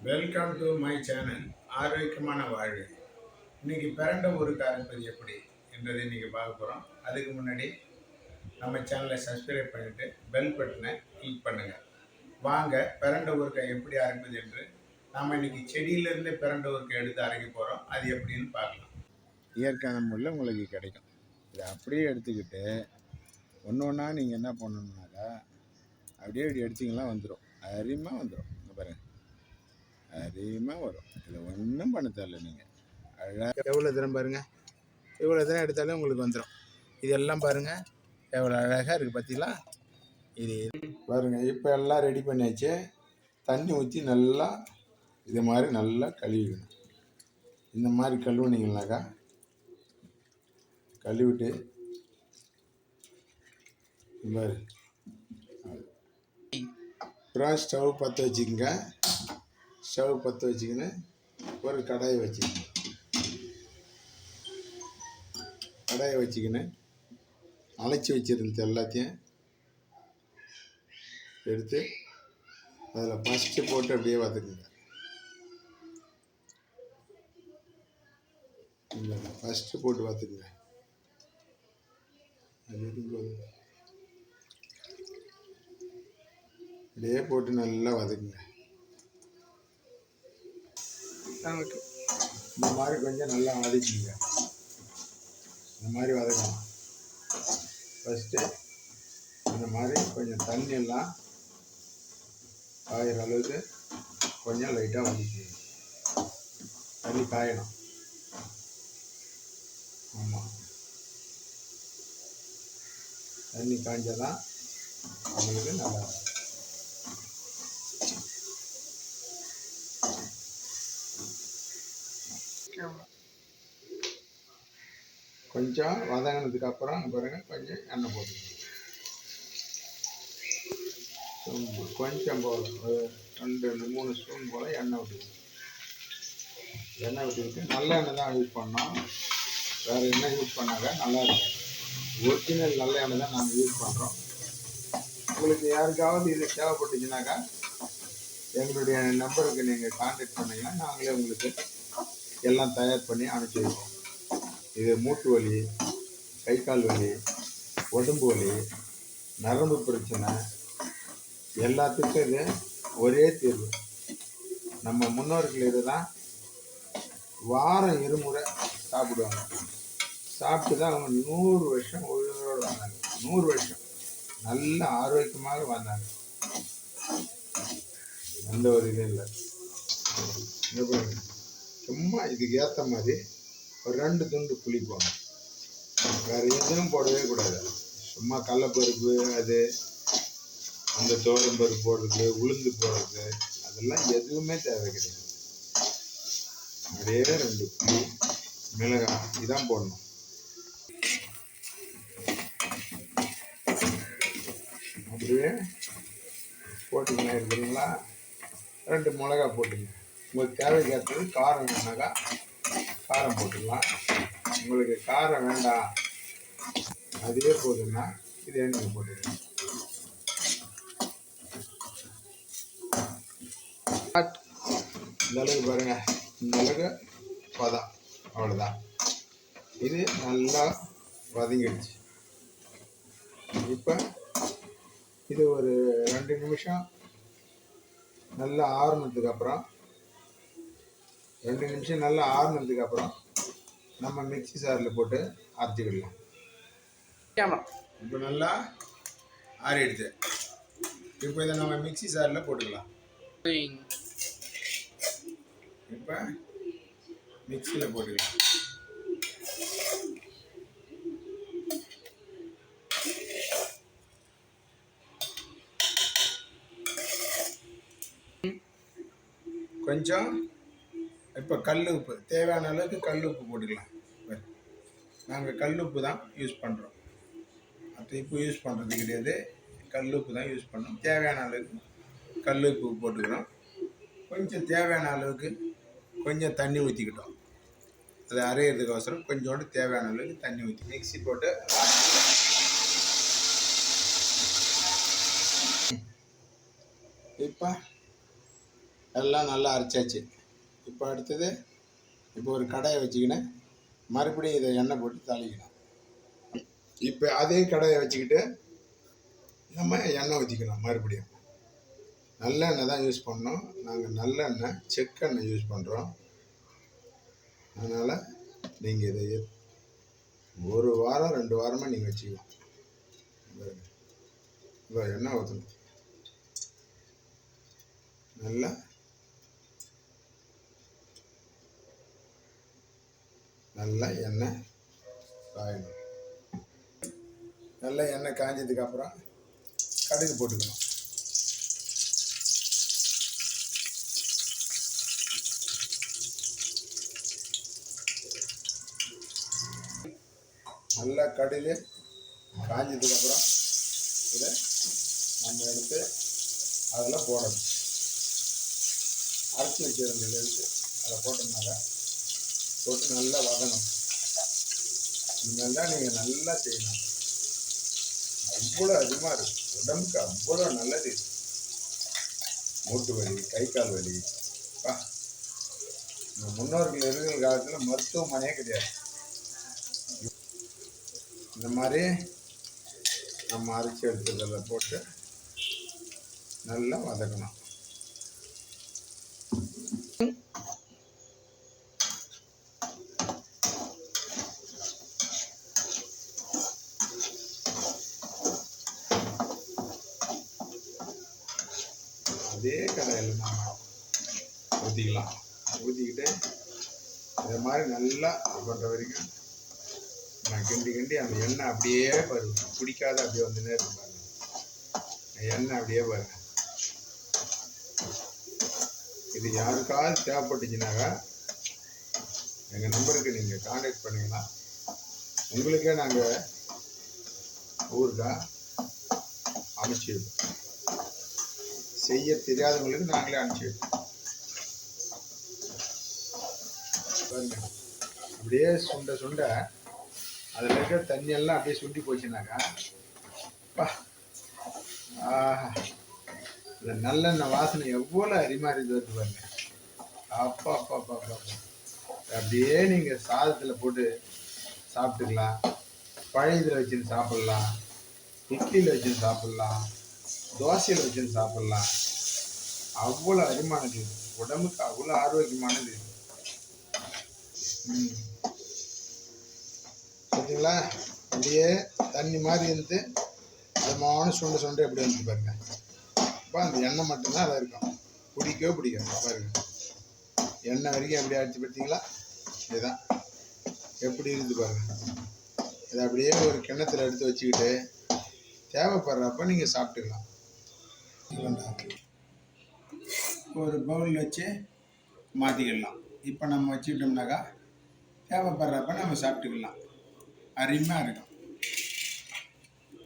Welcome to my channel ஆரோக்கியமான வாழ்வு. இன்னைக்கு பிறண்ட ஊருக்கு அரைப்பது எப்படி என்றதை இன்னைக்கு பார்க்க போகிறோம். அதுக்கு முன்னாடி நம்ம சேனலை சப்ஸ்கிரைப் பண்ணிட்டு பெல் பட்டனை கிளிக் பண்ணுங்க. வாங்க பிறண்ட ஊருக்கை எப்படி அரைப்பது என்று நாம் இன்னைக்கு செடியிலேருந்து பிறண்ட ஊருக்கை எடுத்து அரைக்க போகிறோம். அது எப்படின்னு பார்க்கலாம். இயற்கையான முறையில் உங்களுக்கு கிடைக்கும். இதை அப்படியே எடுத்துக்கிட்டு ஒன்று ஒன்றா நீங்கள் என்ன பண்ணணுன்னாக்கா அப்படியே இப்படி எடுத்திங்கன்னா வந்துடும், அருமையாக வந்துடும். பாருங்கள், அதிகமாக வரும். இதில் ஒன்றும் பண்ண தேவையில்ல. நீங்கள் அழகாக எவ்வளோ தரம் பாருங்கள், இவ்வளோ தரம் எடுத்தாலே உங்களுக்கு வந்துடும். இதெல்லாம் பாருங்கள் எவ்வளோ அழகாக இருக்குது பார்த்தீங்களா. இது பாருங்கள், இப்போ எல்லாம் ரெடி பண்ணியாச்சு. தண்ணி ஊற்றி நல்லா இது மாதிரி நல்லா கழுவிக்கணும். இந்த மாதிரி கழுவுனீங்கன்னாக்கா கழுவிட்டு பாரு அப்புறம் ஸ்டவ் பற்ற வச்சுக்கோங்க. ஸ்டவ் பற்ற வச்சுக்கின்னு ஒரு கடாயை வச்சுக்கணும். கடாயை வச்சுக்கின்னு அழைச்சி வச்சிருந்தது எல்லாத்தையும் எடுத்து அதில் ஃபஸ்ட்டு போட்டு அப்படியே வதக்குங்க. ஃபஸ்ட்டு போட்டு வதக்குங்க. அப்படியே போட்டு நல்லா வதக்குங்க. இந்த மாதிரி கொஞ்சம் நல்லா வதக்கிங்க. இந்த மாதிரி வதக்கணும். ஃபஸ்ட்டு இந்த மாதிரி கொஞ்சம் தண்ணி எல்லாம் காயிற அளவுக்கு கொஞ்சம் லைட்டாக வதக்கிங்க. தண்ணி காயணும். ஆமாம், தண்ணி காய்ஞ்சாதான் நம்மளுக்கு நல்லா இருக்கும். கொஞ்சம் வதங்கினதுக்கு அப்புறம் பாருங்கள் கொஞ்சம் எண்ணெய் போட்டுக்கணும். கொஞ்சம் போதும், ஒரு 2-3 ஸ்பூன் போல் எண்ணெய் விட்டுக்கணும். எண்ணெய் விட்டுக்கிட்டு நல்ல எண்ணெய் தான் யூஸ் பண்ணோம். வேறு எண்ணெய் யூஸ் பண்ணாக்க நல்லா இருக்காது. ஒரிஜினல் நல்ல எண்ணெய் தான் நாங்கள் யூஸ் பண்ணுறோம். உங்களுக்கு யாருக்காவது இது தேவைப்பட்டுச்சுனாக்கா எங்களுடைய நம்பருக்கு நீங்கள் கான்டாக்ட் பண்ணிங்கன்னா நாங்களே உங்களுக்கு எல்லாம் தயார் பண்ணி அனுப்பிச்சி வைப்போம். இது மூட்டு வலி, கை கால் வலி, உடம்பு வலி, நரம்பு பிரச்சனை எல்லாத்துக்கும் இது ஒரே தீர்வு. நம்ம முன்னோர்கள் இதுதான் வாரம் 2 முறை சாப்பிடுவாங்க. சாப்பிட்டு தான் அவங்க 100 வருஷம் உயிரோடு வந்தாங்க. 100 வருஷம் நல்ல ஆரோக்கியமாக வந்தாங்க. எந்த ஒரு இதுவும் இல்லை. சும்மா இதுக்கு ஏற்ற மாதிரி ஒரு 2 துண்டு புளி போடணும். வேறு எதுவும் போடவே கூடாது. சும்மா கடலப்பருப்பு, அது அந்த துவரம்பருப்பு போடுறது, உளுந்து போடுறது, அதெல்லாம் எதுவுமே தேவை கிடையாது. அப்படியே 2 புளி, மிளகாய் இதான் போடணும். அப்படியே போட்டுக்கலாம் இருக்குதுங்களா. 2 மிளகா போட்டுங்க. உங்களுக்கு தேவைக்கேற்றது காரம் வேணாக்கா காரம் போட்டுக்கலாம். உங்களுக்கு காரம் வேண்டாம் அதுவே போதுன்னா இதே நீங்கள் போட்டுக்கலாம். இந்த அளவுக்கு பாருங்க, இந்த அளவுக்கு பதம், அவ்வளோதான். இது நல்லா வதங்கிடுச்சு. இப்போ இது ஒரு 2 நிமிஷம் நல்லா ஆறுனதுக்கு அப்புறம் 2 நிமிஷம் நல்லா ஆறுனதுக்கு அப்புறம் நம்ம மிக்சி சாரில் போட்டு அரைச்சிக்கிடலாம். இப்போ நல்லா ஆறிடுது. இப்போ இதை நம்ம மிக்சி சாரில் போட்டுக்கலாம். இப்போ மிக்சியில் போட்டுக்கலாம். கொஞ்சம் இப்போ கல் உப்பு, தேவையான அளவுக்கு கல் உப்பு போட்டுக்கலாம். நாங்கள் கல் உப்பு தான் யூஸ் பண்ணுறோம். மற்ற உப்பு யூஸ் பண்ணுறது கிடையாது. கல் உப்பு தான் யூஸ் பண்ணோம். தேவையான அளவுக்கு கல் உப்பு போட்டுக்கிறோம். கொஞ்சம் தேவையான அளவுக்கு கொஞ்சம் தண்ணி ஊற்றிக்கிட்டோம். அதை அரைகிறதுக்கு அவசரம் கொஞ்சோண்டு தேவையான அளவுக்கு தண்ணி ஊற்றி மிக்சி போட்டு இப்போ எல்லாம் நல்லா அரைச்சாச்சு. இப்போ அடுத்தது இப்போ ஒரு கடாயை வச்சுக்கினேன், மறுபடியும் இதை எண்ணெய் போட்டு தாளிக்கணும். இப்போ அதே கடாயை வச்சுக்கிட்டு நம்ம எண்ணெய் ஊற்றிக்கணும். மறுபடியும் நல்லெண்ணெய் தான் யூஸ் பண்ணோம். நாங்கள் நல்லெண்ணெய் செக்கெண்ணெய் யூஸ் பண்ணுறோம். அதனால் நீங்கள் இதை ஒரு வாரம் 2 வாரமாக நீங்கள் வச்சுக்கலாம். இப்போ எண்ணெய் ஊற்றணும். நல்லா எண்ணெய் காயணும். நல்லா எண்ணெய் காய்ஞ்சதுக்கப்புறம் கடுகு போட்டுக்கணும். நல்லா கடுகு காய்ஞ்சதுக்கப்புறம் இதை நம்ம எடுத்து அதில் போடணும். அரைச்சி வச்சிருந்தது எடுத்து அதை போட்டோம்னாக்கா போட்டு நல்லா வதங்கணும். இதெல்லாம் நீங்கள் நல்லா செய்யணும். அவ்வளோ அதிகமாக இருக்கும். உடம்புக்கு அவ்வளோ நல்லது. மூட்டு வலி, கை கால் வலி, இந்த முன்னோர்கள் இருக்கிற காலத்தில் மருத்துவமனையே கிடையாது. இந்த மாதிரி நம்ம அரைச்சி எடுத்ததில் போட்டு நல்லா வதக்கணும். அதே கடாயில் நம்ம ஊற்றிக்கலாம். ஊற்றிக்கிட்டு இதை மாதிரி நல்லா பண்ணுற வரைக்கும் நான் கிண்டி அந்த எண்ணெய் அப்படியே பாருங்க, பிடிக்காத அப்படியே வந்துன்னே இருக்கும் பாருங்க. எண்ணெய் அப்படியே பாருங்க. இது யாருக்காவது தேவைப்பட்டுச்சுனாக்கா எங்கள் நம்பருக்கு நீங்கள் கான்டாக்ட் பண்ணிங்கன்னா உங்களுக்கே நாங்கள் ஊருக்காக அமைச்சிருக்கோம். செய்ய தெரியாதவங்களுக்கு நாங்களே அனுப்பிச்சிருக்கோம். பாருங்க, அப்படியே சுண்ட சுண்ட அதில் இருக்கிற தண்ணியெல்லாம் அப்படியே சுண்டி போச்சுனாக்கா இந்த நல்லெண்ணெய் வாசனை எவ்வளோ அரிமாரி வருது பாருங்க. அப்பா அப்பா அப்பா அப்பா அப்படியே நீங்கள் சாதத்தில் போட்டு சாப்பிட்டுக்கலாம், பழையதில் வச்சுன்னு சாப்பிட்லாம், இட்லியில் வச்சுன்னு சாப்பிட்லாம், தோசையில் வச்சுன்னு சாப்பிட்லாம். அவ்வளோ அரிமானது, உடம்புக்கு அவ்வளோ ஆரோக்கியமானது. பார்த்தீங்களா, அப்படியே தண்ணி மாதிரி இருந்து அதமான சுண்டை சுண்டை எப்படி வந்து பாருங்க. இப்போ அந்த எண்ணெய் மட்டும்தான் அதில் இருக்கும், பிடிக்கவே பிடிக்காது. பாருங்க, எண்ணெய் வரைக்கும் எப்படி அடிச்சு பார்த்தீங்களா, இதுதான் எப்படி இருந்து பாருங்க. இதை அப்படியே ஒரு கிண்ணத்தில் எடுத்து வச்சுக்கிட்டு தேவைப்படுறப்ப நீங்கள் சாப்பிட்டுக்கலாம். ஒரு பவுல் வச்சு மாற்றிக்கிடலாம். இப்போ நம்ம வச்சுக்கிட்டோம்னாக்கா தேவைப்படுறப்ப நம்ம சாப்பிட்டுக்கலாம். அருமையாக இருக்கும்.